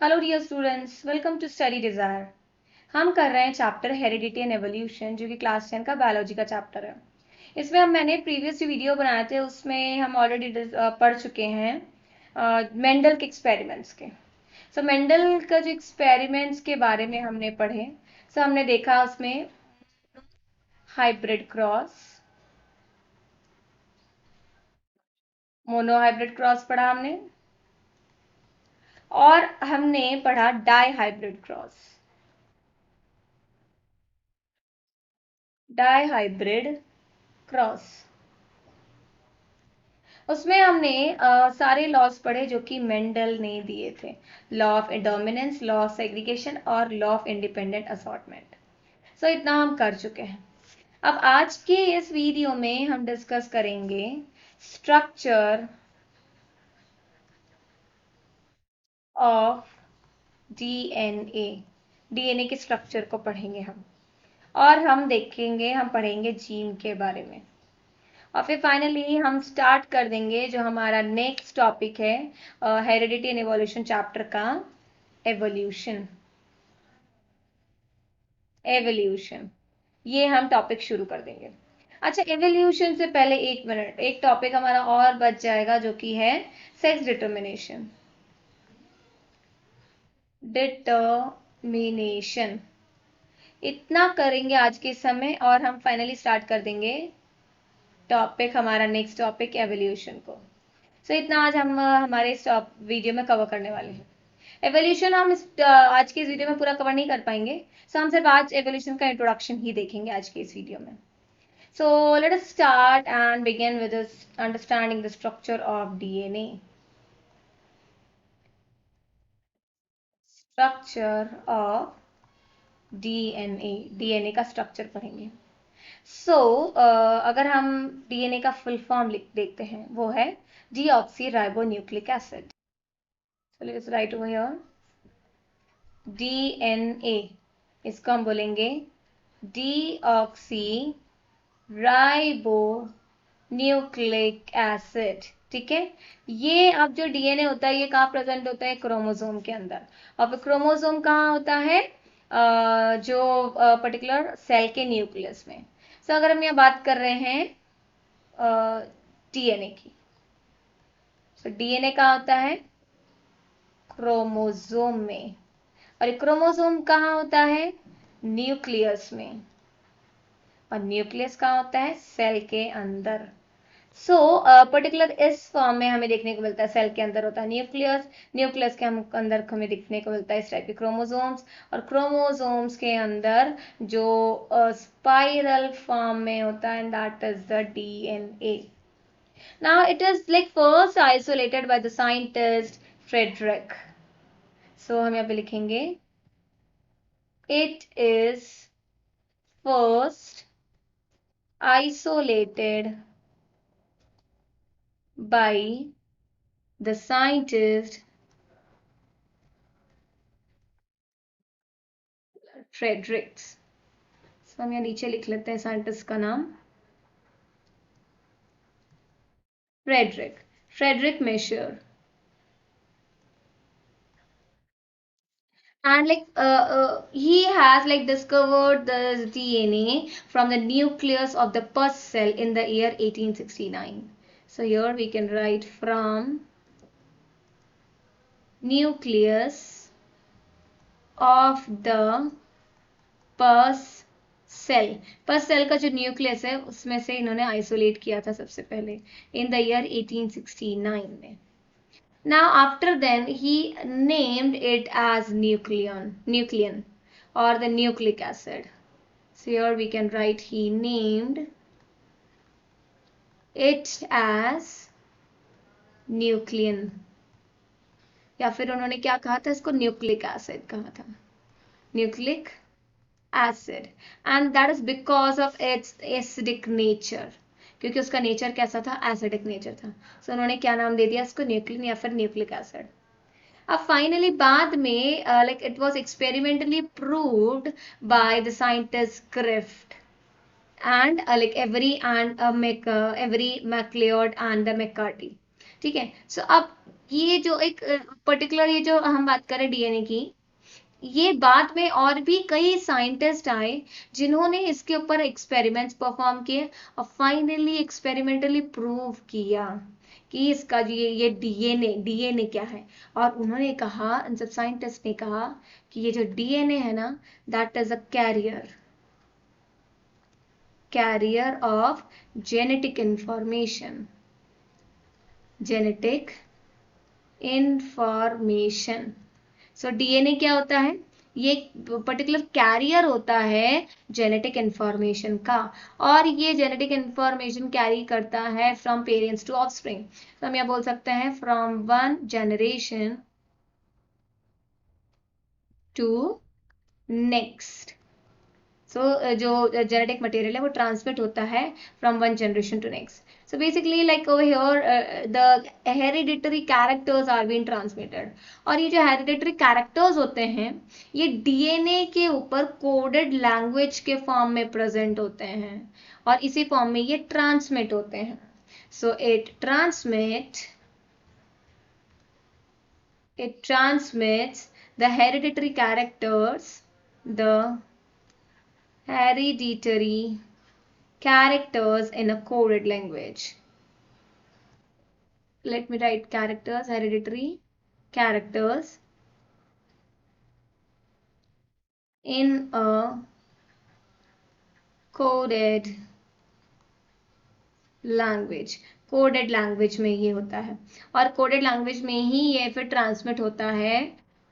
Hello dear students, welcome to Study Desire. हम कर रहे हैं चैप्टर हेरिडिटी एंड एवोल्यूशन, जो कि क्लास 10 का बायोलॉजी का चैप्टर है। इसमें मैंने प्रीवियस जो वीडियो बनाए थे उसमें हम ऑलरेडी पढ़ चुके हैं मेंडल के एक्सपेरिमेंट्स के। सो मेंडल का जो एक्सपेरिमेंट्स के बारे में हमने पढ़े। हमने देखा उसमें hybrid cross, monohybrid cross पढ़ा हमने, और हमने पढ़ा dihybrid cross. Dihybrid cross, उसमें हमने सारे लॉज पढ़े जो कि मेंडल ने दिए थे। Law of dominance, law of segregation और लॉ ऑफ इंडिपेंडेंट असॉर्टमेंट। सो इतना हम कर चुके हैं। अब आज के इस वीडियो में हम डिस्कस करेंगे स्ट्रक्चर ऑफ डीएनए। डीएनए के स्ट्रक्चर को पढ़ेंगे हम, और हम देखेंगे, हम पढ़ेंगे जीन के बारे में। और फिर फाइनली हम स्टार्ट कर देंगे जो हमारा नेक्स्ट टॉपिक है हेरिडिटी एंड एवोल्यूशन चैप्टर का, एवोल्यूशन। एवोल्यूशन, ये हम टॉपिक शुरू कर देंगे। अच्छा, एवोल्यूशन से पहले एक मिनट, एक टॉपिक हमारा और बच जाएगा जो कि है सेक्स डिटर्मिनेशन। डिटर्मिनेशन इतना करेंगे आज के समय, और हम फाइनली स्टार्ट कर देंगे टॉपिक, हमारा नेक्स्ट टॉपिक एवोल्यूशन को। सो इतना आज हम हमारे इस वीडियो में कवर करने वाले हैं। एवोल्यूशन हम आज के इस वीडियो में पूरा कवर नहीं कर पाएंगे। सो हम सिर्फ आज एवोल्यूशन का इंट्रोडक्शन ही देखेंगे आज के इस वीडियो में। सो let us start and begin with understanding the structure of DNA. Structure of DNA, DNA का स्ट्रक्चर पढ़ेंगे। अगर हम डीएनए का फुल फॉर्म लिख देखते हैं, वो है deoxy ribo nucleic acid. So let's write over here DNA, इसको हम बोलेंगे डीऑक्सी राइबो न्यूक्लिक एसिड। ठीक है, ये अब जो डीएनए होता है ये कहाँ प्रेजेंट होता है? क्रोमोसोम के अंदर। और क्रोमोसोम कहाँ होता है? जो पर्टिकुलर सेल के न्यूक्लियस में। अगर हम यहाँ बात कर रहे हैं डीएनए की, डीएनए कहाँ होता है? क्रोमोसोम में। और क्रोमोसोम कहाँ होता है? न्यूक्लियस में। और न्यूक्लियस कहाँ होता है? सेल के अंदर। पर्टिकुलर इस फॉर्म में हमें देखने को मिलता है, सेल के अंदर होता है न्यूक्लियस, न्यूक्लियस के हम अंदर हमें देखने को मिलता है इस टाइप के क्रोमोसोम्स, और क्रोमोसोम्स के अंदर जो स्पाइरल फॉर्म में होता है, and that is the DNA. Now it is like first isolated by the scientist Frederick. हम यहाँ पे लिखेंगे it is first isolated by the scientist Fredericks. हम यहाँ नीचे लिख लेते हैं साइंटिस्ट का नाम, Friedrich Miescher. And he has like discovered the DNA from the nucleus of the pus cell in the year 1869. So here we can write from nucleus of the pus cell. pus cell का जो nucleus है उसमें से इन्होंने isolate किया था सबसे पहले इन द ईयर 1869 में. Now after then he named it as nucleon or the nucleic acid. So here we can write he named it as nucleon, या फिर उन्होंने क्या कहा था? इसको न्यूक्लिक एसिड कहा था, nucleic acid. And that is because of its acidic nature, क्योंकि उसका नेचर कैसा था? एसिडिक नेचर था. उन्होंने क्या नाम दे दिया इसको? न्यूक्लिन या फिर न्यूक्लिक एसिड. अब फाइनली बाद में like it was experimentally proved by the scientist Crift and like every MacLeod and the McCarthy. ठीक है। सो अब ये जो एक पर्टिकुलर ये जो हम बात करें डीएनए की, ये बाद में और भी कई साइंटिस्ट आए जिन्होंने इसके ऊपर एक्सपेरिमेंट्स परफॉर्म किए और फाइनली एक्सपेरिमेंटली प्रूव किया कि इसका ये डीएनए डीएनए क्या है। और उन्होंने कहा, इन सब साइंटिस्ट ने कहा कि ये जो डीएनए है ना, that is a carrier of genetic information, genetic information. So DNA क्या होता है? ये पर्टिकुलर कैरियर होता है जेनेटिक इंफॉर्मेशन का, और ये जेनेटिक इंफॉर्मेशन कैरी करता है फ्रॉम पेरेंट्स टू ऑफस्प्रिंग। तो हम यह बोल सकते हैं from one generation to next. So जो जेनेटिक मटेरियल है वो ट्रांसमिट होता है from one generation to next. So basically like over here the hereditary characters are being transmitted, और ये जो hereditary characters होते हैं ये डीएनए के ऊपर कोडेड लैंग्वेज के फॉर्म में प्रेजेंट होते हैं और इसी फॉर्म में ये ट्रांसमिट होते हैं। So it transmits the hereditary characters in a coded language. Let me write characters, hereditary characters in a coded language. Coded language में ये होता है और कोडेड लैंग्वेज में ही ये फिर ट्रांसमिट होता है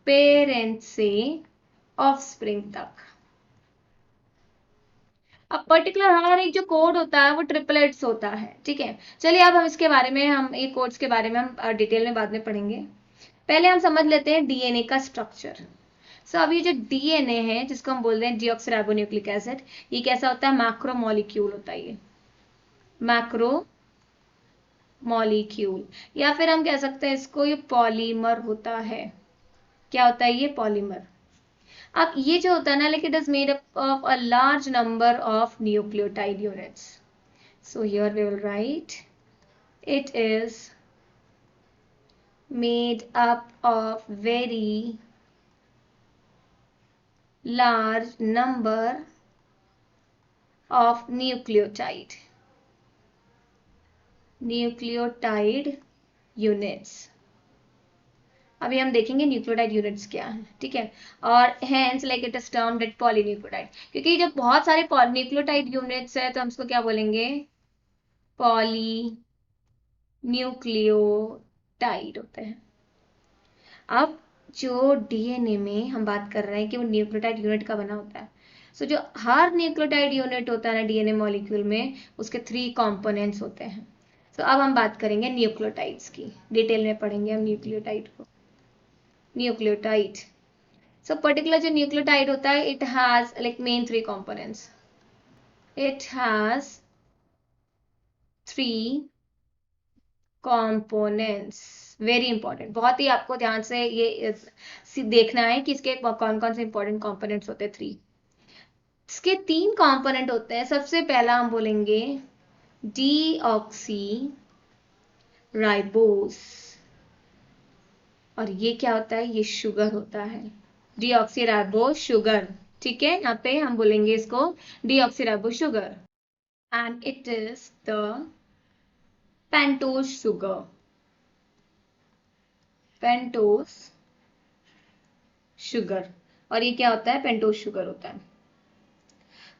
पेरेंट से ऑफस्प्रिंग तक। अब पर्टिकुलर हर एक जो कोड होता है वो ट्रिपलेट्स होता है, ठीक है। चलिए अब हम इसके बारे में, हम ये कोड्स के बारे में हम डिटेल में बाद में पढ़ेंगे। पहले हम समझ लेते हैं डीएनए का स्ट्रक्चर। सो अब ये जो डीएनए है जिसको हम बोल रहे हैं डीऑक्सीराइबोन्यूक्लिक एसिड, ये कैसा होता है? मैक्रो मॉलिक्यूल होता है, ये मैक्रो मॉलिक्यूल, या फिर हम कह सकते हैं इसको ये पॉलीमर होता है। क्या होता है ये? पॉलीमर। अब ये जो होता है ना, like it is made up of a large number of nucleotide units. So here we will write it is made up of very large number of nucleotide units। अभी हम देखेंगे न्यूक्लियोटाइड यूनिट्स क्या है, ठीक है। और hence like it is termed at polynucleotide, क्योंकि जब बहुत सारे न्यूक्लियोटाइड यूनिट्स है तो हम इसको क्या बोलेंगे? पॉलीन्यूक्लियोटाइड होते हैं। अब जो डीएनए में हम बात कर रहे हैं कि वो न्यूक्लियोटाइड यूनिट का बना होता है। सो जो हर न्यूक्लियोटाइड यूनिट होता है ना डीएनए मॉलिक्यूल में, उसके 3 कंपोनेंट्स होते हैं। सो अब हम बात करेंगे न्यूक्लियोटाइड्स की, डिटेल में पढ़ेंगे हम न्यूक्लियोटाइड को। न्यूक्लियोटाइड, सो पर्टिकुलर जो न्यूक्लियोटाइड होता है, it has like main 3 components. It has 3 components, very important, बहुत ही आपको ध्यान से ये देखना है कि इसके कौन कौन से इंपॉर्टेंट कंपोनेंट्स होते हैं। 3, इसके 3 कंपोनेंट होते हैं। सबसे पहला हम बोलेंगे डीऑक्सी राइबोस, और ये क्या होता है? ये शुगर होता है, डीऑक्सी राइबोस शुगर, ठीक है। यहाँ पे हम बोलेंगे इसको deoxy ribose sugar, and it is the pentose sugar, pentose sugar, और ये क्या होता है? पेंटोज शुगर होता है।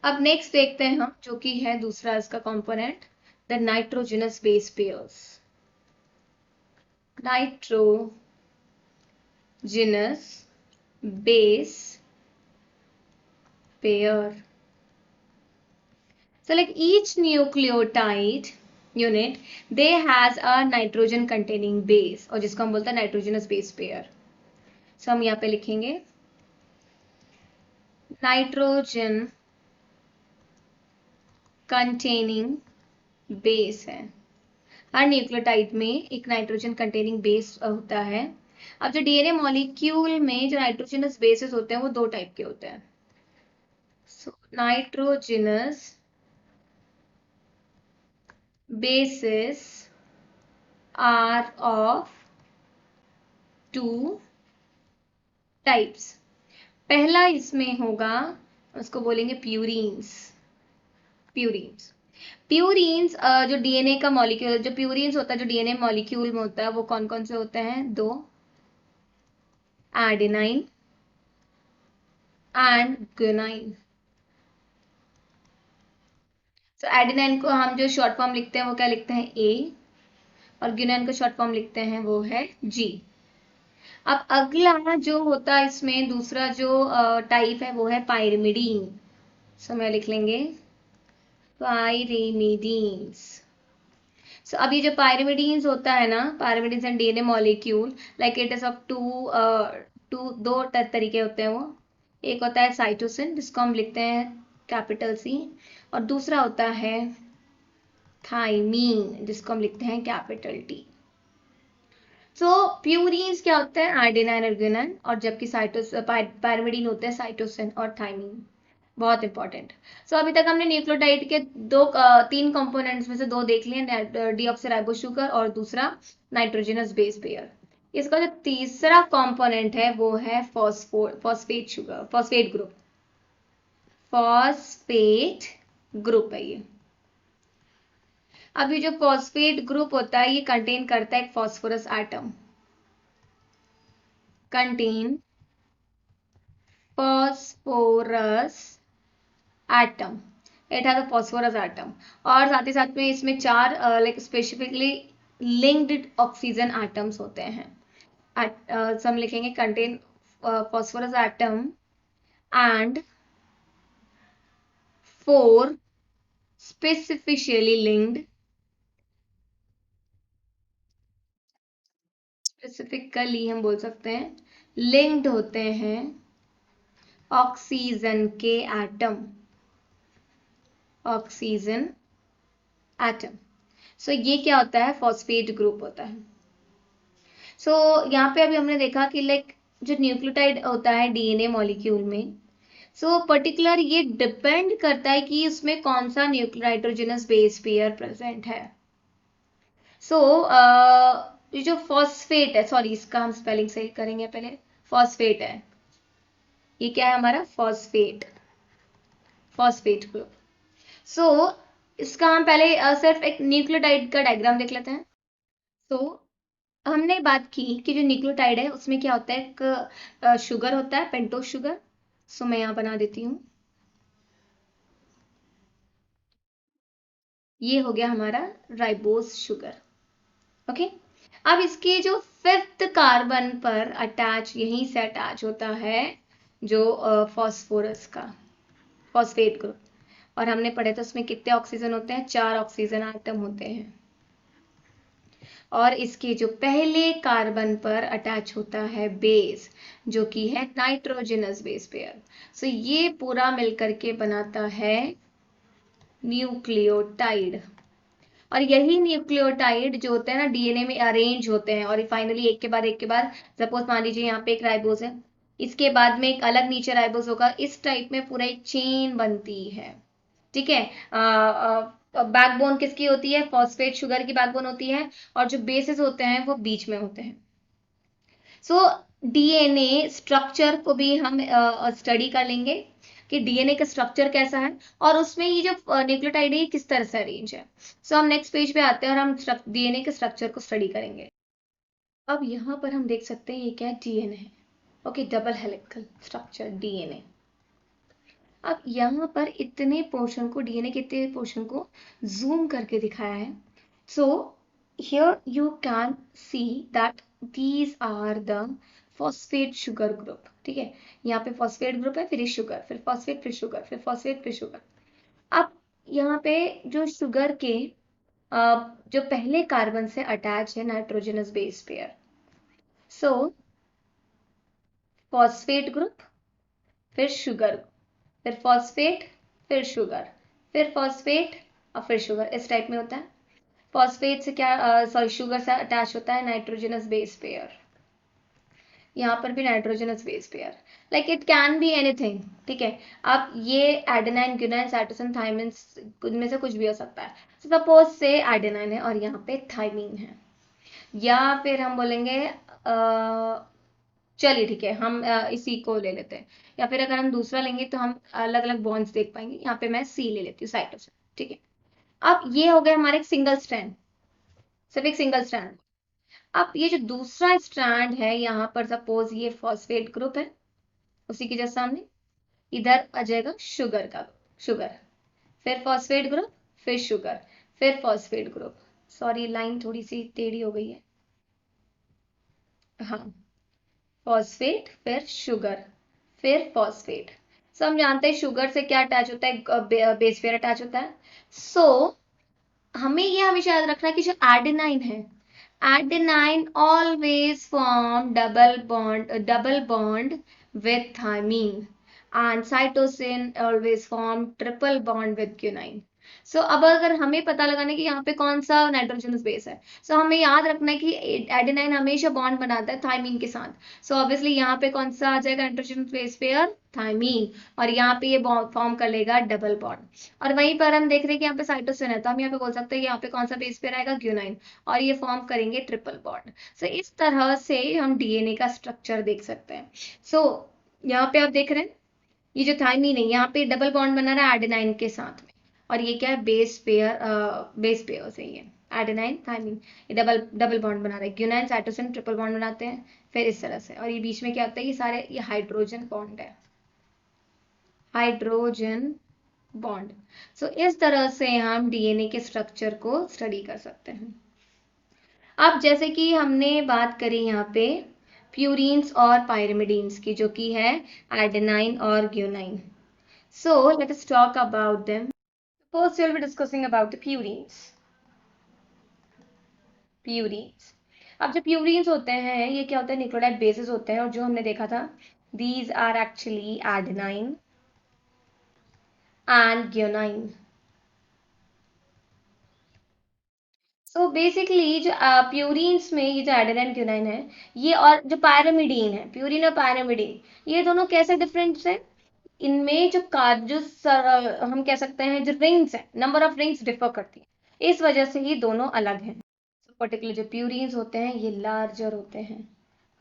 अब नेक्स्ट देखते हैं हम, जो कि है दूसरा इसका component, the nitrogenous base pairs. Nitrogenous base pair, so like each nucleotide unit they has a nitrogen containing base, और जिसको हम बोलते हैं नाइट्रोजनस बेस पेयर। सो हम यहाँ पे लिखेंगे नाइट्रोजन कंटेनिंग बेस है। हर न्यूक्लियोटाइड में एक नाइट्रोजन कंटेनिंग बेस होता है। अब जो डीएनए मॉलिक्यूल में जो नाइट्रोजनस बेसेस होते हैं वो 2 टाइप के होते हैं। So nitrogenous bases are of two types. पहला इसमें होगा, उसको बोलेंगे प्यूरीन्स। प्यूरीन्स प्यूरीन्स जो डीएनए का मॉलिक्यूल, जो प्यूरीन्स होता है, जो डीएनए मॉलिक्यूल में होता है, वो कौन कौन से होते हैं? दो, एडेनाइन एंड गुआनिन। तो एडेनाइन को हम जो शॉर्ट फॉर्म लिखते हैं वो क्या लिखते हैं? ए, और गुआनिन को शॉर्ट फॉर्म लिखते हैं वो है जी। अब अगला जो होता है इसमें दूसरा जो टाइप है वो है पायरिमिडीन। सो मैं लिख लेंगे पायरिमिडीन्स। सो अब ये जो पायरिमिडीन्स होता है ना, pyrimidines and DNA molecule, like it is of दो तरीके होते हैं वो। एक होता है साइटोसिन, जिसको हम लिखते हैं कैपिटल सी, और दूसरा होता है थाइमीन, जिसको हम लिखते हैं कैपिटल टी। सो प्यूरीन्स क्या होते हैं? एडेनाइन और गुआनिन, और जबकि पायरिमिडीन होते हैं साइटोसिन और थाइमीन। बहुत इंपॉर्टेंट। सो अभी तक हमने न्यूक्लियोटाइड के तीन कंपोनेंट्स में से दो देख लिए, डीऑक्सीराइबो शुगर और दूसरा नाइट्रोजनस बेस पेयर। इसका जो तीसरा कंपोनेंट है वो है phosphate sugar, phosphate group. Phosphate group है ये। अभी जो फॉस्फेट ग्रुप होता है ये कंटेन करता है एक phosphorus atom. Contain phosphorus atom, it has a phosphorus atom, और साथ ही साथ में इसमें चार like specifically linked oxygen atoms होते हैं। हम लिखेंगे contain phosphorus atom and four specifically linked, specifically हम बोल सकते हैं लिंक्ड होते हैं ऑक्सीजन के एटम, ऑक्सीजन एटम। सो ये क्या होता है? फॉस्फेट ग्रुप होता है। सो यहाँ पे अभी हमने देखा कि लाइक जो न्यूक्लियोटाइड होता है डीएनए मॉलिक्यूल में, सो पर्टिकुलर ये डिपेंड करता है कि उसमें कौन सा नाइट्रोजनस बेस पेयर प्रेजेंट है। सो ये जो फॉस्फेट है, सॉरी इसका हम स्पेलिंग सही करेंगे पहले, फॉस्फेट है, ये क्या है हमारा? Phosphate, phosphate group. सो इसका हम पहले सिर्फ एक न्यूक्लियोटाइड का डायग्राम देख लेते हैं। सो हमने बात की कि जो न्यूक्लियोटाइड है उसमें क्या होता है? एक शुगर होता है, पेंटोज शुगर। सो मैं यहाँ बना देती हूँ, ये हो गया हमारा राइबोस शुगर। ओके, अब इसके जो फिफ्थ कार्बन पर अटैच, यहीं से अटैच होता है जो फॉस्फोरस का फॉस्फेट ग्रुप, और हमने पढ़े थे उसमें कितने ऑक्सीजन होते हैं? 4 ऑक्सीजन आइटम होते हैं। और इसके जो पहले कार्बन पर अटैच होता है बेस, जो कि है नाइट्रोजनस बेस पेयर। सो ये पूरा मिलकर के बनाता है न्यूक्लियोटाइड। और यही न्यूक्लियोटाइड जो होते हैं ना डीएनए में अरेंज होते हैं, और फाइनली एक के बाद सपोज मान लीजिए यहाँ पे एक राइबोस है, इसके बाद में एक अलग नीचे राइबोस होगा, इस टाइप में पूरा एक चेन बनती है। ठीक है, बैकबोन किसकी होती है? फॉस्फेट शुगर की बैकबोन होती है, और जो बेसिस होते हैं वो बीच में होते हैं। सो डीएनए स्ट्रक्चर को भी हम स्टडी कर लेंगे कि डीएनए का स्ट्रक्चर कैसा है, और उसमें ये जो न्यूक्लियोटाइड है किस तरह से अरेंज है। सो हम नेक्स्ट पेज पे आते हैं और हम डीएनए के स्ट्रक्चर को स्टडी करेंगे। अब यहाँ पर हम देख सकते हैं ये क्या है? डीएनए है। Okay, double helical structure DNA. अब यहाँ पर इतने पोर्शन को, डीएनए के इतने पोर्शन को जूम करके दिखाया है। So here you can see that these are the phosphate sugar group. ठीक है, यहाँ पे फॉस्फेट ग्रुप है, फिर शुगर, फिर फॉस्फेट, फिर शुगर, फिर फॉस्फेट, फिर शुगर। अब यहाँ पे जो शुगर के जो पहले कार्बन से अटैच है नाइट्रोजनस बेस पेयर, सो फॉस्फेट ग्रुप, फिर शुगर, फिर फॉस्फेट, फिर शुगर, फिर फॉस्फेट और फिर शुगर, इस टाइप में होता है। फॉस्फेट से क्या, सॉरी शुगर से अटैच होता है नाइट्रोजनस बेस पेयर, यहाँ पर भी nitrogenous base pair, like it can be anything. ठीक है, अब ये एडेनाइन, गुआनिन, साइटोसिन, थाइमिन, इनमें से कुछ भी हो सकता है। सपोज से एडेनाइन है और यहाँ पे थाइमीन है। या फिर हम बोलेंगे चलिए ठीक है, हम इसी को ले लेते हैं। या फिर अगर हम दूसरा लेंगे तो हम अलग अलग बॉन्ड्स देख पाएंगे। यहाँ पे मैं सी ले लेती हूँ, साइटोसिन। ठीक है, अब ये हो गया हमारे सिंगल स्ट्रैंड, सिर्फ एक सिंगल स्ट्रैंड। अब ये जो दूसरा स्ट्रैंड है, यहाँ पर सपोज ये फॉस्फेट ग्रुप है, उसी के जैसे सामने इधर आ जाएगा शुगर का, शुगर, फिर फॉस्फेट ग्रुप, फिर शुगर, फिर फॉस्फेट ग्रुप। सॉरी लाइन थोड़ी सी टेढ़ी हो गई है। हाँ, फॉस्फेट फिर शुगर फिर फॉस्फेट। सो हम जानते हैं शुगर से क्या अटैच होता है, बेस पेयर अटैच होता है। सो हमें ये हमेशा याद रखना है कि जो एडेनाइन है, adenine always form double bond with thymine, and cytosine always form triple bond with guanine. सो अब अगर हमें पता लगाना है कि यहाँ पे कौन सा नाइट्रोजनस बेस है, सो हमें याद रखना है कि एडेनाइन हमेशा बॉन्ड बनाता है थाइमीन के साथ। सो ऑब्वियसली यहाँ पे कौन सा आ जाएगा नाइट्रोजन बेस पेयर, थाइमीन, और यहाँ पे ये फॉर्म कर लेगा डबल बॉन्ड। और वहीं पर हम देख रहे हैं कि यहाँ पे साइटोसिन है, तो हम यहाँ पे बोल सकते हैं यहाँ पे कौन सा बेस पेयर आएगा, ग्यूनाइन, और ये फॉर्म करेंगे ट्रिपल बॉन्ड। सो इस तरह से हम डीएनए का स्ट्रक्चर देख सकते हैं। सो यहाँ पे आप देख रहे हैं ये जो थाइमीन है, यहाँ पे डबल बॉन्ड बना रहा है एडेनाइन के साथ में, और ये क्या है, बेस पेयर से ये एडेनाइन थाइमीन, ये डबल डबल बॉन्ड बना रहा है। ग्यूनाइन साइटोसिन ट्रिपल बॉन्ड बनाते हैं फिर इस तरह से, और ये बीच में क्या होता है, ये सारे ये हाइड्रोजन बॉन्ड है, हाइड्रोजन बॉन्ड। सो इस तरह से हम डीएनए के स्ट्रक्चर को स्टडी कर सकते हैं। अब जैसे कि हमने बात करी यहाँ पे प्यूरीन्स और पायरिमिडीन्स की, जो कि है एडेनाइन और guanine. So let us talk about them. First, we'll be discussing about the purines. Purines. अब जो purines होते हैं, ये क्या होता है, न्यूक्लियोटाइड बेसिस होते हैं, और जो हमने देखा था, these are actually adenine and guanine. So basically जो प्यूरीन्स में ये जो एडेनाइन ग्यूनाइन है, ये और जो पायरामिडीन है, प्यूरीन और पायरामिडीन, ये दोनों कैसे डिफरेंट है, इनमें जो हम कह सकते हैं जो रिंग्स है, नंबर ऑफ रिंग्स डिफर करती है, इस वजह से ये दोनों अलग हैं। पर्टिकुलर जो प्यूरीन्स होते हैं ये लार्जर होते हैं,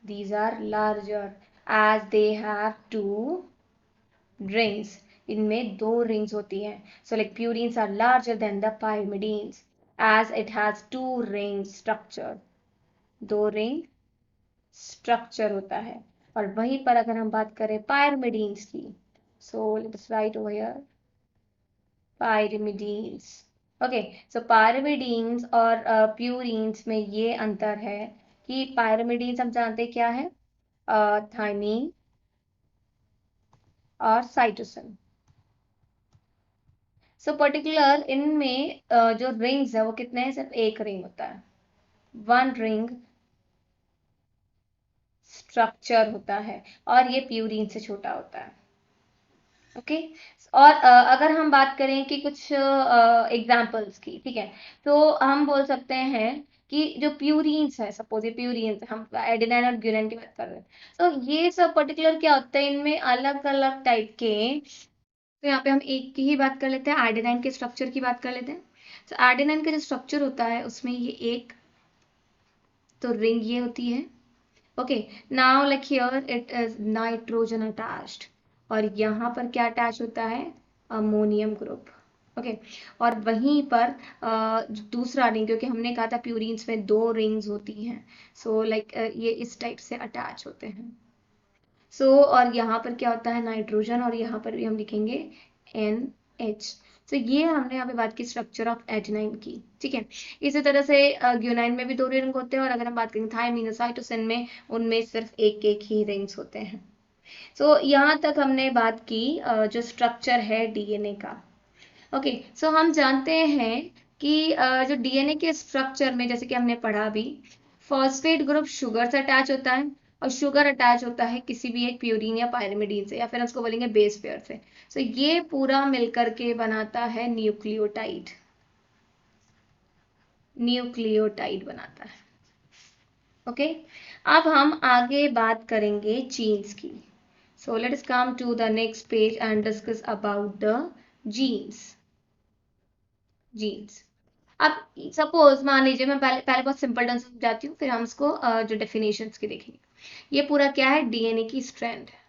these are larger as they have two rings, इनमें दो रिंग्स होती हैं। So like purines are larger than the pyrimidines as it has two ring structure, दो रिंग स्ट्रक्चर होता है। और वहीं पर अगर हम बात करें पायरिमिडीन्स की, so let's write over here pyrimidines. Okay, so pyrimidines और प्यूरीन्स में ये अंतर है कि पायरिमिडीन्स हम जानते हैं क्या है, थाइमीन और साइटोसिन। सो पर्टिकुलर इनमें जो रिंग्स है वो कितने हैं, सिर्फ एक रिंग होता है, वन रिंग स्ट्रक्चर होता है, और ये प्यूरीन से छोटा होता है। ओके, और अगर हम बात करें कि कुछ एग्जाम्पल्स की, ठीक है, तो हम बोल सकते हैं कि जो प्यूरीन्स है, सपोज ये प्यूरीन्स, हम एडेनाइन और ग्यूनाइन की बात कर रहे हैं, तो ये सब पर्टिकुलर क्या होता है, इनमें अलग अलग टाइप के। तो यहाँ पे हम एक की ही बात कर लेते हैं, एडेनाइन के स्ट्रक्चर की बात कर लेते हैं। तो एडेनाइन का जो स्ट्रक्चर होता है उसमें ये एक तो रिंग ये होती है। Okay, now like here it is nitrogen attached, और यहाँ पर क्या अटैच होता है, अमोनियम ग्रुप। ओके, और वहीं पर दूसरा रिंग, क्योंकि हमने कहा था प्यूरीन्स में दो रिंग्स होती हैं, सो लाइक ये इस टाइप से अटैच होते हैं। सो और यहाँ पर क्या होता है, नाइट्रोजन, और यहाँ पर भी हम लिखेंगे NH। तो ये हमने यहाँ पे बात की स्ट्रक्चर ऑफ एडेनाइन की, ठीक है। इसी तरह से ग्यूनाइन में भी दो रिंग होते हैं, और अगर हम बात करें थायमीन और साइटोसिन में, उनमें सिर्फ एक एक ही रिंग्स होते हैं। सो यहाँ तक हमने बात की जो स्ट्रक्चर है डीएनए का। ओके, सो हम जानते हैं कि जो डीएनए के स्ट्रक्चर में, जैसे कि हमने पढ़ा अभी, फॉस्फेट ग्रुप शुगर से अटैच होता है, और शुगर अटैच होता है किसी भी एक प्यूरीन या पायरिमिडीन से, या फिर उसको बोलेंगे बेस पेयर से। सो ये पूरा मिलकर के बनाता है न्यूक्लियोटाइड, न्यूक्लियोटाइड बनाता है। ओके, अब हम आगे बात करेंगे जीन्स की। So let us come to the next page and discuss about the genes. Genes, अब सपोज मान लीजिए, मैं पहले पहले बहुत सिंपल ढंग से समझाती हूँ, फिर हम इसको जो डेफिनेशंस की देखेंगे। ये पूरा क्या है, डीएनए की स्ट्रैंड है।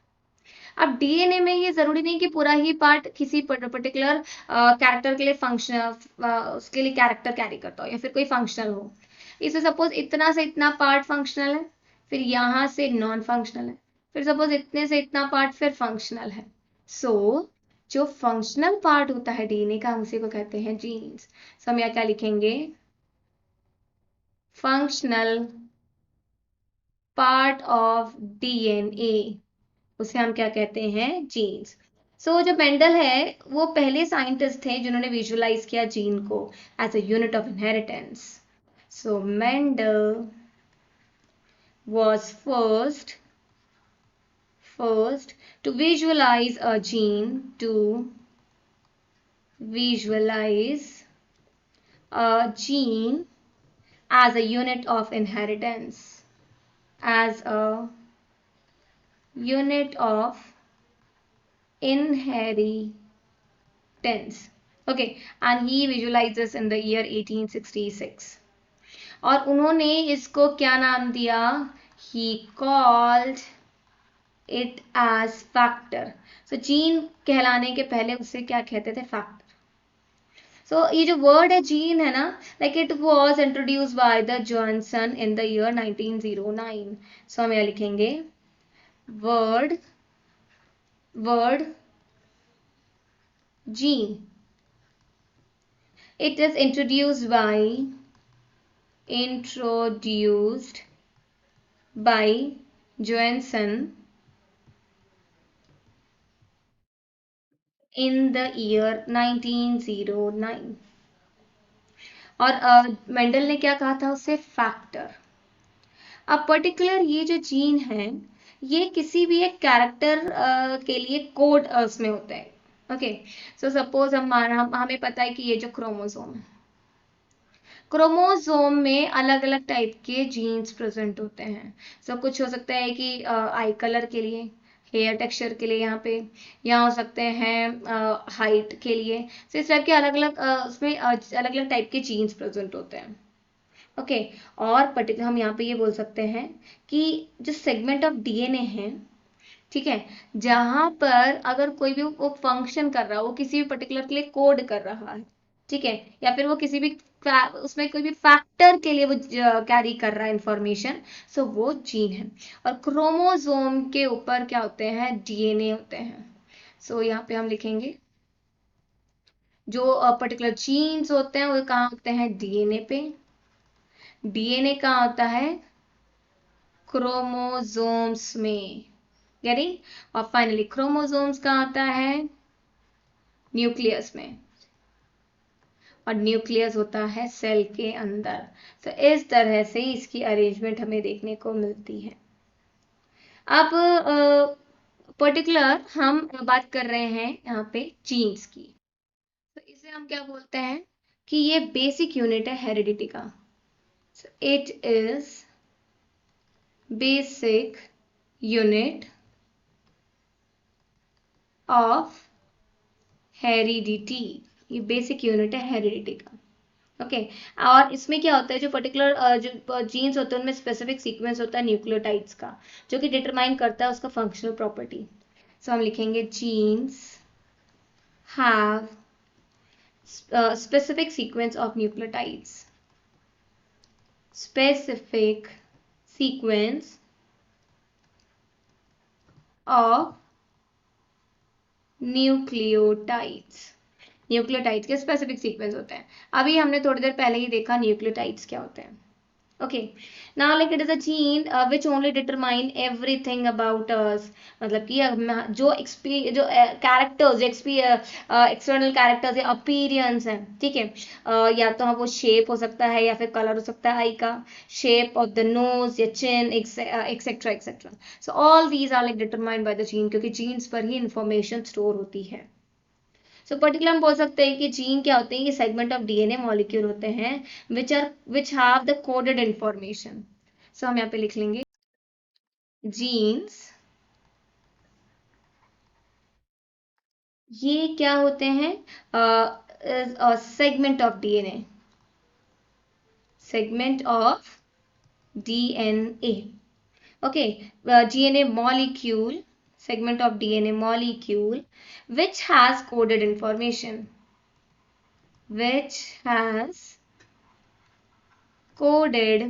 अब डीएनए में ये जरूरी नहीं कि पूरा ही पार्ट किसी पर्टिकुलर कैरेक्टर के लिए फंक्शन उसके लिए कैरेक्टर कैरी करता हो या फिर कोई फंक्शनल हो। इसे सपोज इतना से इतना पार्ट फंक्शनल है, फिर यहाँ से नॉन फंक्शनल है, फिर सपोज इतने से इतना पार्ट फिर फंक्शनल है। सो जो फंक्शनल पार्ट होता है डीएनए का, हम उसी को कहते हैं जीन्स। सो हम यहाँ क्या लिखेंगे, फंक्शनल पार्ट ऑफ डीएनए, उसे हम क्या कहते हैं, जीन्स। सो जो मेंडल है वो पहले साइंटिस्ट थे जिन्होंने विजुअलाइज किया जीन को as a unit of inheritance. So Mendel was first to visualize a gene, to visualize a gene as a unit of inheritance, as a unit of inheritance. Okay, and he visualized this in the year 1866. और उन्होंने इसको क्या नाम दिया, he called it as factor. So gene कहलाने के पहले उसे क्या कहते थे, फैक्टर। सो ये जो वर्ड है जीन है ना, like it was introduced by the Johnson in the year 1909। सो हम यहाँ लिखेंगे word gene, it is introduced by Johnson in the year 1909। और मेंडल ने क्या कहा था उससे, फैक्टर। अब पर्टिकुलर ये जो जीन है ये किसी भी एक कैरेक्टर के लिए कोड उसमें होता है। ओके, सो सपोज हमें पता है कि ये जो क्रोमोसोम है, क्रोमोसोम में अलग अलग टाइप के जीन्स प्रेजेंट होते हैं। सो कुछ हो सकता है कि आई कलर के लिए, हेयर टेक्सचर के लिए, यहाँ हो सकते हैं हाइट के लिए। सो इस टाइप के अलग अलग उसमें अलग अलग टाइप के जीन्स प्रेजेंट होते हैं। ओके, और पर्टिकुलर हम यहाँ पे ये बोल सकते हैं कि जो सेगमेंट ऑफ डीएनए है, ठीक है, जहां पर अगर कोई भी वो फंक्शन कर रहा है, वो किसी भी पर्टिकुलर के लिए कोड कर रहा है, ठीक है, या फिर वो किसी भी उसमें कोई भी फैक्टर के लिए वो कैरी कर रहा है इंफॉर्मेशन, सो वो जीन है। और क्रोमोसोम के ऊपर क्या होते हैं, डीएनए होते हैं। सो यहाँ पे हम लिखेंगे जो पर्टिकुलर जीन्स होते हैं वो कहाँ होते हैं, डीएनए पे। डीएनए कहाँ होता है, क्रोमोसोम्स में, गेटिंग। और फाइनली क्रोमोसोम्स कहाँ आता है, न्यूक्लियस में, और न्यूक्लियस होता है सेल के अंदर। तो इस तरह से इसकी अरेंजमेंट हमें देखने को मिलती है। अब पर्टिकुलर हम बात कर रहे हैं यहाँ पे जीन्स की, तो इसे हम क्या बोलते हैं कि ये बेसिक यूनिट है हेरिडिटी का। It is basic unit of heredity, ये बेसिक यूनिट है हेरिडिटी का। ओके, और इसमें क्या होता है, जो पर्टिकुलर जो जीन्स होते हैं उनमें स्पेसिफिक सीक्वेंस होता है न्यूक्लियोटाइड्स का, जो कि डिटरमाइन करता है उसका फंक्शनल प्रॉपर्टी। सो हम लिखेंगे genes have specific sequence of nucleotides, specific sequence of nucleotides. Nucleotides के स्पेसिफिक सीक्वेंस होते हैं। अभी हमने थोड़ी देर पहले ही देखा न्यूक्लियोटाइड्स क्या होते हैं। Okay, now like it is a gene which only determine everything about us। मतलब कि जो जो कैरेक्टर्स एक्सटर्नल कैरेक्टर्स या अपीयरेंस हैं, ठीक है, या तो वो शेप हो सकता है या फिर कलर हो सकता है आई का, शेप ऑफ द नोज या chin etcetera etcetera. So all these are like determined by the gene, क्योंकि जीन्स पर ही इंफॉर्मेशन स्टोर होती है। सो पर्टिकुलर हम बोल सकते हैं कि जीन क्या होते हैं, ये सेगमेंट ऑफ डीएनए मॉलिक्यूल होते हैं which have the coded information. So हम यहाँ पे लिख लेंगे जीन्स, ये क्या होते हैं, segment of DNA, segment of DNA. Okay, DNA molecule, segment of DNA molecule which has coded information, which has coded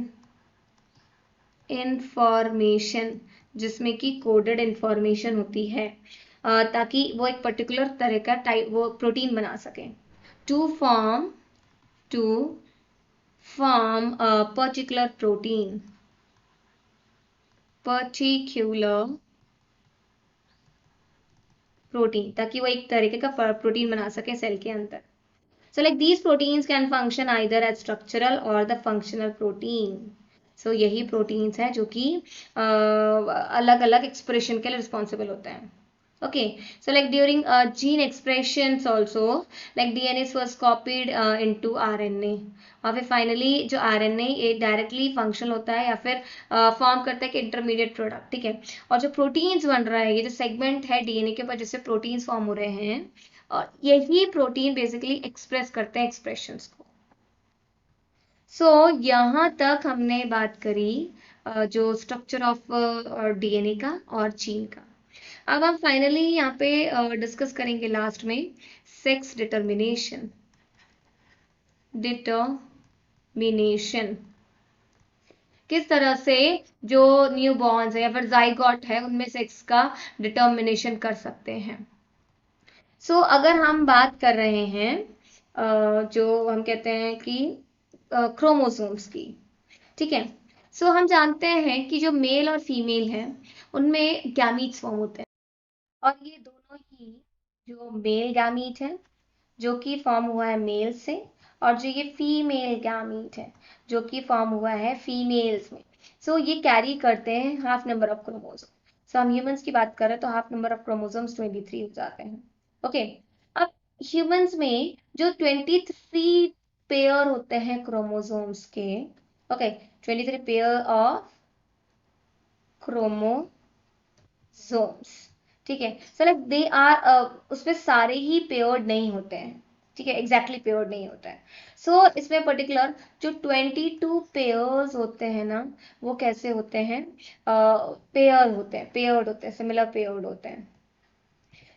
information, जिसमें कि कोडेड इंफॉर्मेशन होती है ताकि वो एक पर्टिकुलर तरह का टाइप वो प्रोटीन बना सके to form a particular protein, ताकि वो एक तरीके का प्रोटीन बना सके सेल के अंदर. So like these proteins can function either as structural or the functional protein. So यही proteins है जो कि अलग अलग expression के लिए responsible होते हैं. Okay, so like during gene expressions also, like DNA was copied into RNA. और फिर finally जो RNA ये directly functional होता है या फिर form करता है कि intermediate product, ठीक है. और जो proteins बन रहा है, ये जो segment है DNA के ऊपर जिससे proteins form हो रहे हैं, और यही प्रोटीन बेसिकली एक्सप्रेस करते हैं एक्सप्रेशंस को. सो यहाँ तक हमने बात करी जो स्ट्रक्चर ऑफ डीएनए का और जीन का. अब हम फाइनली यहाँ पे डिस्कस करेंगे लास्ट में सेक्स डिटर्मिनेशन. किस तरह से जो न्यू बॉर्न्स है या फिर जाइगोट है उनमें सेक्स का डिटर्मिनेशन कर सकते हैं. सो अगर हम बात कर रहे हैं जो हम कहते हैं कि क्रोमोसोम्स की, ठीक है. सो हम जानते हैं कि जो मेल और फीमेल है उनमें गैमीट्स फॉर्म होते हैं, और ये दोनों ही जो मेल गैमीट है जो कि फॉर्म हुआ है मेल से, और जो ये फीमेल गैमीट है जो कि फॉर्म हुआ है फीमेल्स में. सो ये कैरी करते हैं हाफ नंबर ऑफ क्रोमोसोम. सो हम ह्यूमंस की बात करें तो हाफ नंबर ऑफ क्रोमोसोम्स 23 हो जाते हैं. ओके, अब ह्यूमंस में जो 23 पेयर होते हैं क्रोमोसोम्स के, ओके, 23 पेयर ऑफ क्रोमोसोम्स, ठीक है. सो लाइक दे आर उसमें सारे ही पेयर्ड नहीं होते हैं, ठीक है, एग्जैक्टली पेयर्ड नहीं होता है. सो इसमें पर्टिकुलर जो 22 पेयर्स होते हैं ना, वो कैसे होते हैं, पेयर होते हैं, पेयर्ड होते हैं, सिमिलर पेयर्ड होते हैं.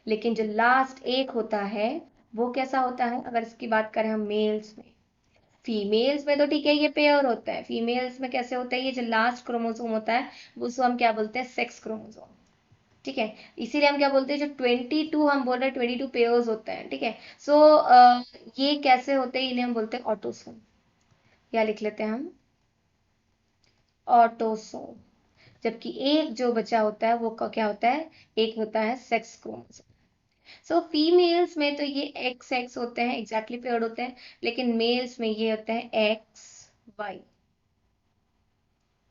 लेकिन जो लास्ट एक होता है वो कैसा होता है, अगर इसकी बात करें हम मेल्स में, फीमेल्स में तो ठीक है ये पेयर होता है, फीमेल्स में कैसे होता है, ये जो लास्ट क्रोमोसोम होता है वो उसको हम क्या बोलते हैं, सेक्स क्रोमोसोम, ठीक है. इसीलिए हम क्या बोलते हैं, जो 22 हम बोल रहे हैं 22 पेयर्स होते हैं, ठीक है. सो ये कैसे होते हैं, इन्हें हम बोलते हैं ऑटोसोम, या लिख लेते हैं हम ऑटोसोम. जबकि एक जो बचा होता है वो क्या होता है, एक होता है सेक्स क्रोमोसोम. सो फीमेल्स में तो ये एक्स एक्स होते हैं, एग्जैक्टली पेयर्ड होते हैं, लेकिन मेल्स में ये होते हैं X Y.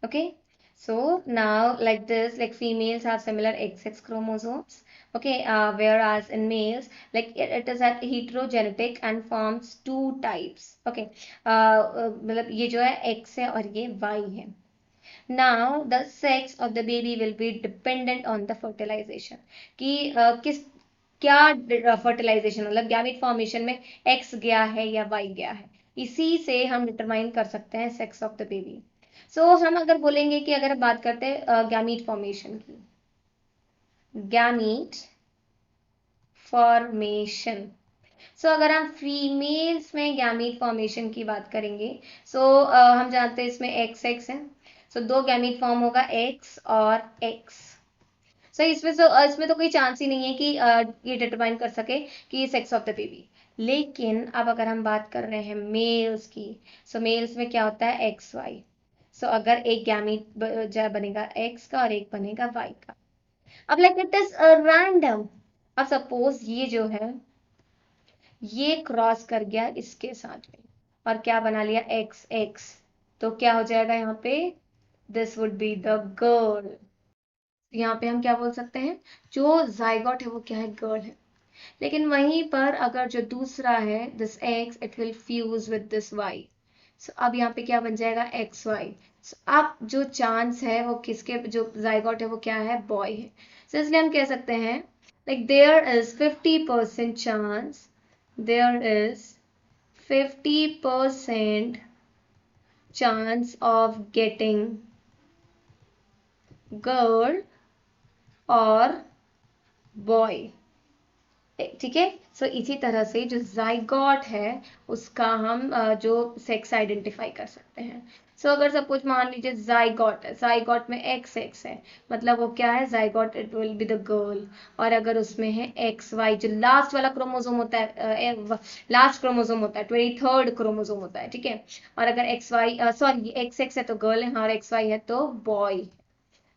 Okay, so now like this, like females have similar XX chromosomes, okay, whereas in males like it is at heterogenetic and forms two types. Okay, मतलब ये जो है X है और ये Y है. Now the sex of the baby will be dependent on the fertilization, कि किस क्या फर्टिलाइजेशन मतलब गैमेट फॉर्मेशन में X गया है या Y गया है, इसी से हम डिटरमाइन कर सकते हैं सेक्स ऑफ द बेबी. सो हम अगर बोलेंगे कि अगर बात करते हैं गैमीट फॉर्मेशन की, गैमीट फॉर्मेशन, सो अगर हम फीमेल्स में गैमीट फॉर्मेशन की बात करेंगे, सो हम जानते हैं इसमें एक्स एक्स है, सो दो गैमीट फॉर्म होगा एक्स और एक्स. सो इसमें तो कोई चांस ही नहीं है कि ये डिटरमाइन कर सके कि सेक्स ऑफ द बेबी. लेकिन अब अगर हम बात कर रहे हैं मेल्स की, सो मेल्स में क्या होता है, एक्स वाई. सो अगर एक गैमीट बनेगा एक्स का और एक बनेगा वाई का. अब लाइक इट इज रैंडम. अब सपोज ये जो है ये क्रॉस कर गया इसके साथ में और क्या बना लिया, एक्स एक्स, तो क्या हो जाएगा यहाँ पे, this would be the girl. यहाँ पे हम क्या बोल सकते हैं, जो जाइगोट है वो क्या है, गर्ल है. लेकिन वहीं पर अगर जो दूसरा है this x, it will fuse with this y. So अब यहाँ पे क्या बन जाएगा, एक्स वाई. सो अब जो चांस है वो किसके, जो जाइगोट है वो क्या है, बॉय है. सो इसलिए हम कह सकते हैं like there is 50% chance, there is 50% chance of getting girl और बॉय। ठीक है। सो इसी तरह से जो जाइगोट है उसका हम जो सेक्स आइडेंटिफाई कर सकते हैं। सो अगर सपोज मान लीजिए जाइगोट है, जाइगोट में एक्स एक्स है, मतलब वो क्या है, zygote it will be the girl. और अगर उसमें है एक्स वाई, जो लास्ट वाला क्रोमोसोम होता है, लास्ट क्रोमोसोम होता है, 23rd क्रोमोसोम होता है, ठीक है। और अगर X Y, sorry X X है तो गर्ल है, और एक्स वाई है तो बॉय।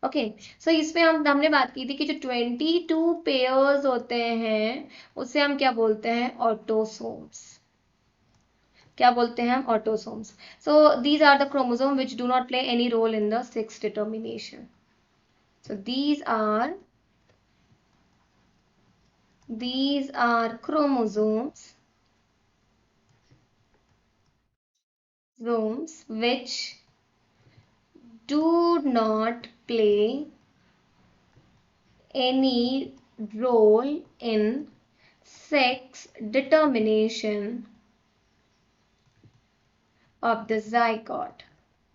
ओके। सो इसमें हमने बात की थी कि जो 22 पेयर्स होते हैं उसे हम क्या बोलते हैं, ऑटोसोम्स। क्या बोलते हैं हम, autosomes. So these are the chromosome which do not play any role in the sex determination. So these are chromosomes which do not play any role in sex determination of the zygote.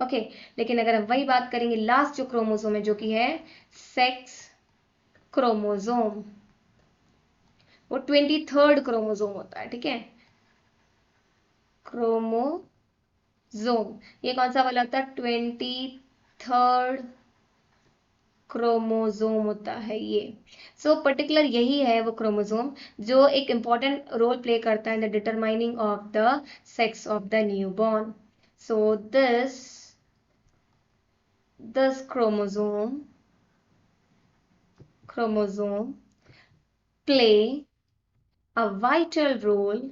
Okay लेकिन अगर हम वही बात करेंगे last जो chromosome है जो कि है सेक्स क्रोमोसोम, वो 23rd क्रोमोसोम होता है, ठीक है। क्रोमोसोम ये कौन सा वाला होता है, 23rd क्रोमोसोम होता है ये। सो पर्टिकुलर यही है वो क्रोमोसोम जो एक इंपॉर्टेंट रोल प्ले करता है in the determining of the sex of the newborn. So this chromosome play a vital role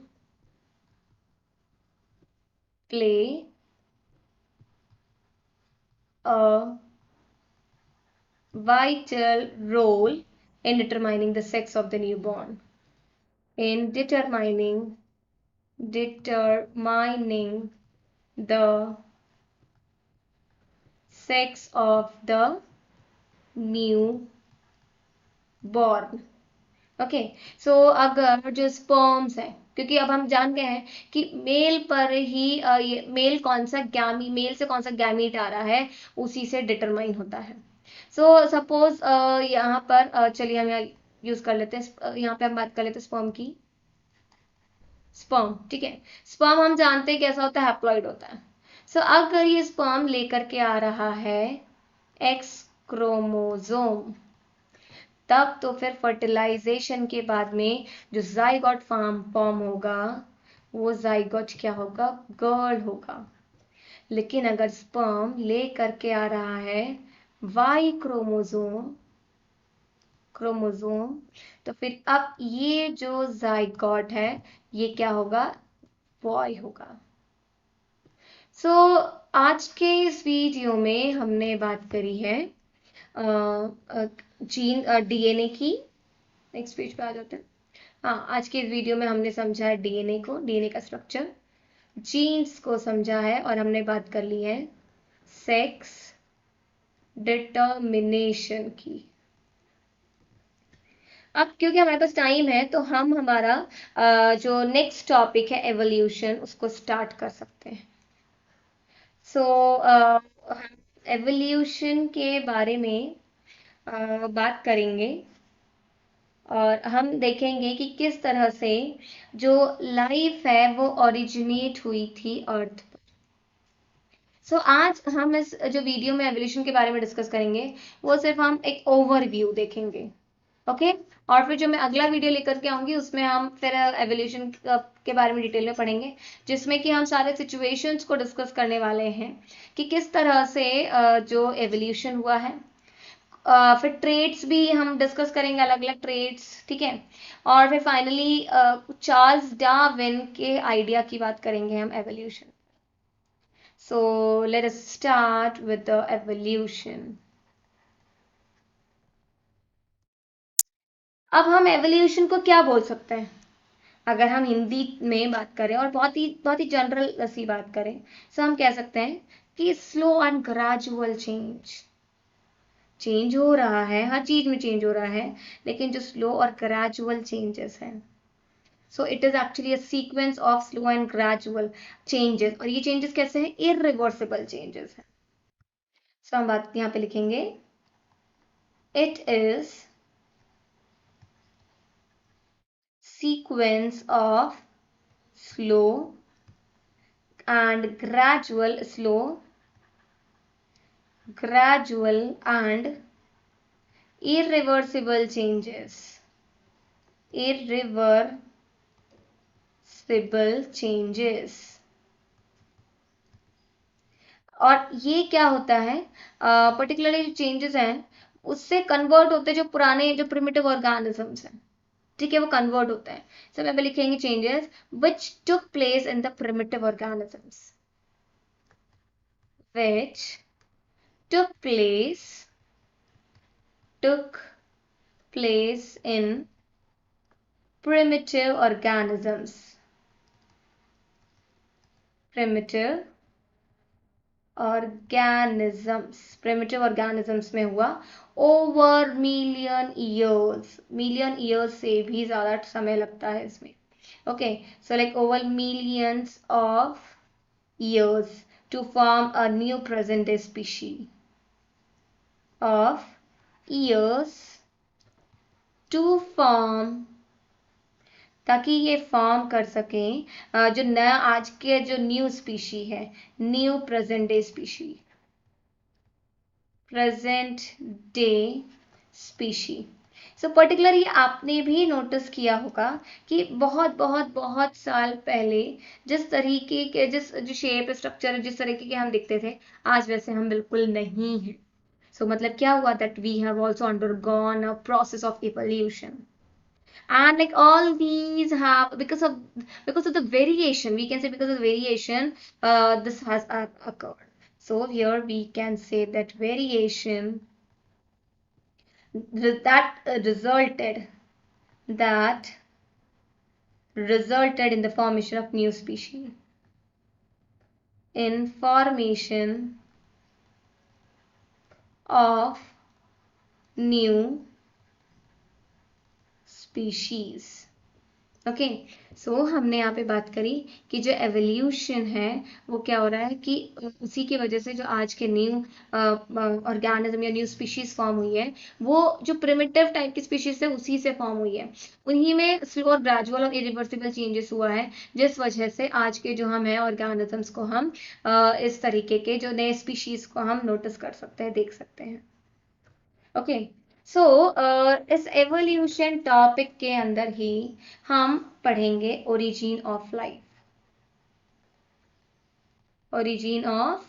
in determining the sex of the newborn, in determining the sex of the newborn. Okay. So अगर जो sperms है, क्योंकि अब हम जान गए हैं कि मेल पर ही ये मेल कौन सा गैमी, मेल से कौन सा गैमीट आ रहा है उसी से डिटरमाइन होता है। सो सपोज यहाँ पर चलिए हम यहाँ यूज कर लेते हैं, यहाँ पे हम बात कर लेते हैं स्पर्म की। स्पर्म, ठीक है। स्पर्म हम जानते हैं कैसा होता है, हैप्लॉइड होता है। सो अगर ये स्पर्म लेकर के आ रहा है एक्स क्रोमोसोम, तब तो फिर फर्टिलाइजेशन के बाद में जो जाइगोट फॉर्म होगा वो जाइगोट क्या होगा, गर्ल होगा। लेकिन अगर स्पर्म ले करके आ रहा है वाई क्रोमोसोम, तो फिर अब ये जो जाइगोट है ये क्या होगा, बॉय होगा। सो आज के इस वीडियो में हमने बात करी है जीन डीएनए की। नेक्स्ट पेज पे आ जाते हैं। हाँ, आज के इस वीडियो में हमने समझा है डीएनए को, डीएनए का स्ट्रक्चर, जीन्स को समझा है, और हमने बात कर ली है सेक्स डिटर्मिनेशन की। अब क्योंकि हमारे पास टाइम है तो हम हमारा जो नेक्स्ट टॉपिक है एवोल्यूशन उसको स्टार्ट कर सकते हैं। सो हम एवोल्यूशन के बारे में बात करेंगे और हम देखेंगे कि किस तरह से जो लाइफ है वो ओरिजिनेट हुई थी अर्थ पर। सो आज हम इस जो वीडियो में एवोल्यूशन के बारे में डिस्कस करेंगे वो सिर्फ हम एक ओवरव्यू देखेंगे, ओके। और फिर जो मैं अगला वीडियो लेकर के आऊंगी उसमें हम फिर एवोल्यूशन के बारे में डिटेल में पढ़ेंगे, जिसमें कि हम सारे सिचुएशंस को डिस्कस करने वाले हैं कि किस तरह से जो एवोल्यूशन हुआ है। फिर ट्रेड्स भी हम डिस्कस करेंगे, अलग अलग ट्रेड्स, ठीक है। और फिर फाइनली चार्ल्स डार्विन के आइडिया की बात करेंगे हम evolution. So let us start with the evolution. अब हम एवोल्यूशन को क्या बोल सकते हैं, अगर हम हिंदी में बात करें और बहुत ही जनरल सी बात करें, तो हम कह सकते हैं कि स्लो एंड ग्रेजुअल चेंज हो रहा है, हर चीज में चेंज हो रहा है, लेकिन जो स्लो और ग्रेजुअल चेंजेस हैं so it is actually a sequence of slow and gradual changes, और ये चेंजेस कैसे हैं? इरिवर्सिबल चेंजेस हैं। सो हम बात यहाँ पे लिखेंगे it is sequence of slow and gradual and irreversible changes. Irreversible changes. और ये क्या होता है? पर्टिकुलरली जो चेंजेस हैं उससे कन्वर्ट होते हैं जो पुराने जो प्रिमिटिव ऑर्गेनिजम्स हैं, ठीक है, वो कन्वर्ट होते हैं। सब यहाँ पे लिखेंगे changes which took place in the primitive organisms, which took place in primitive organisms में हुआ ओवर मिलियन ईयर्स से भी ज्यादा समय लगता है इसमें। Okay, so like over millions of years to form a new present day species of years to form, ताकि ये फॉर्म कर सकें जो नया आज के जो न्यू स्पीशी है, new present day species. So particularly आपने भी नोटिस किया होगा कि बहुत बहुत बहुत साल पहले जिस तरीके के जो शेप स्ट्रक्चर जिस तरीके के हम दिखते थे, आज वैसे हम बिल्कुल नहीं हैं। So मतलब क्या हुआ that we have also undergone a process of evolution, and like all these have because of the variation, we can say because of the variation this has occurred. So here we can say that variation that resulted in the formation of new species, in formation of new species. Okay, so हमने यहाँ पे बात करी कि जो evolution है वो क्या हो रहा है कि उसी की वजह से जो आज के न्यू ऑर्गेनिज्म या न्यू स्पीशीज फॉर्म हुई है, वो जो प्रिमिटिव टाइप की स्पीशीज है उसी से फॉर्म हुई है। उन्हीं में स्लो और ग्रेजुअल और इरिवर्सिबल चेंजेस हुआ है, जिस वजह से आज के जो हम है ऑर्गेनिजम्स को हम इस तरीके के जो नए स्पीशीज को हम नोटिस कर सकते हैं, देख सकते हैं। ओके, सो इस एवोल्यूशन टॉपिक के अंदर ही हम पढ़ेंगे origin of life, origin of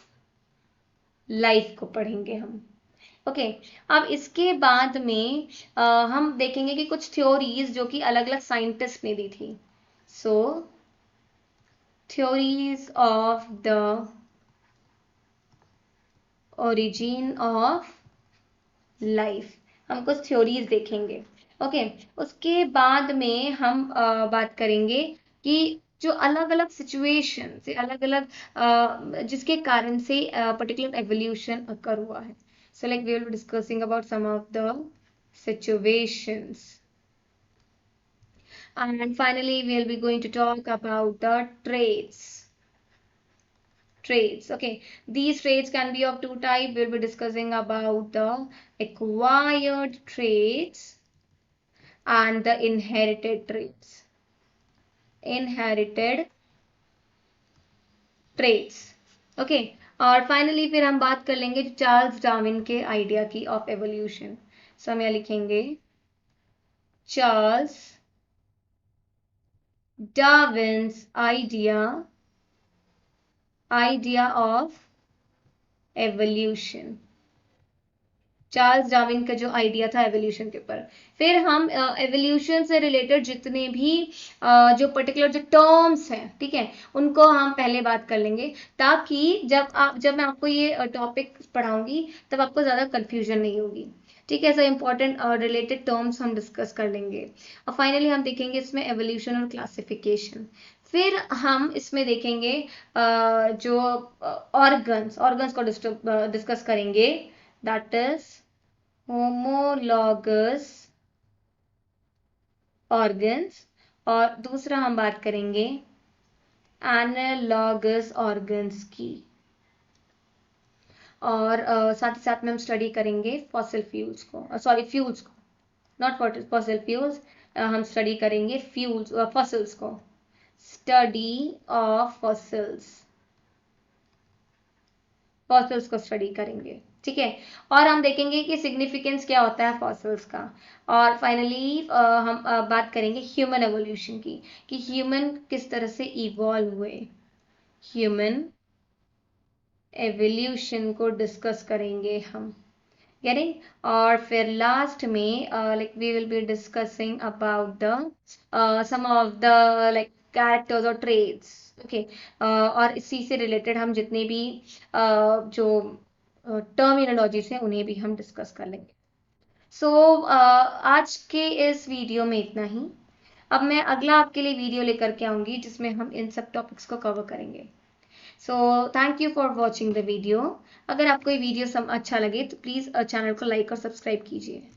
life को पढ़ेंगे हम। ओके, अब इसके बाद में हम देखेंगे कि कुछ थ्योरीज जो कि अलग अलग साइंटिस्ट ने दी थी। So theories of the origin of life, हम कुछ थ्योरीज देखेंगे। ओके, उसके बाद में हम बात करेंगे कि जो अलग अलग सिचुएशन से अलग अलग जिसके कारण से पर्टिकुलर एवोल्यूशन अकर हुआ है। So like we will be discussing about some of the situations, and finally we will be going to talk about the traits. Okay, these traits can be of two types. We'll be discussing about the acquired traits and the inherited traits. Okay, और finally फिर हम बात कर लेंगे Charles Darwin के idea की of evolution. सो हम यहाँ लिखेंगे Charles Darwin's idea of evolution, Charles Darwin का जो आइडिया था एवोल्यूशन के ऊपर। फिर हम एवोल्यूशन से रिलेटेड जितने भी जो पर्टिकुलर जो टर्म्स हैं, ठीक है, उनको हम पहले बात कर लेंगे, ताकि जब मैं आपको ये टॉपिक पढ़ाऊंगी तब आपको ज़्यादा कंफ्यूजन नहीं होगी। ठीक है, सो इंपॉर्टेंट रिलेटेड टर्म्स हम डिस्कस कर लेंगे, और फाइनली हम देखेंगे इसमें एवोल्यूशन और क्लासिफिकेशन। फिर हम इसमें देखेंगे जो ऑर्गन्स को डिस्कस करेंगे, that is homologous organs और दूसरा हम बात करेंगे एनालॉगस ऑर्गन्स की, और साथ ही साथ में हम स्टडी करेंगे फॉसिल फ्यूल्स को, सॉरी फ्यूल्स को, नॉट फॉसिल फ्यूल्स, हम स्टडी करेंगे फ्यूल्स फॉसिल्स को, स्टडी ऑफ फॉसिल्स, फॉसिल्स को स्टडी करेंगे, ठीक है। और हम देखेंगे कि सिग्निफिकेंस क्या होता है फॉसिल्स का, और फाइनली हम बात करेंगे ह्यूमन एवोल्यूशन की, कि ह्यूमन किस तरह से इवॉल्व हुए, ह्यूमन एवोल्यूशन को डिस्कस करेंगे हम, गेटिंग। और फिर लास्ट में like we will be discussing about the some of the like characters और ट्रेड्स, ओके। और इसी से रिलेटेड हम जितने भी जो टर्मिनोलॉजीज हैं उन्हें भी हम डिस्कस कर लेंगे। सो आज के इस वीडियो में इतना ही। अब मैं अगला आपके लिए वीडियो लेकर के आऊंगी जिसमें हम इन सब टॉपिक्स को कवर करेंगे। So thank you for watching the video. अगर आपको ये वीडियो अच्छा लगे तो प्लीज़ चैनल को लाइक और सब्सक्राइब कीजिए।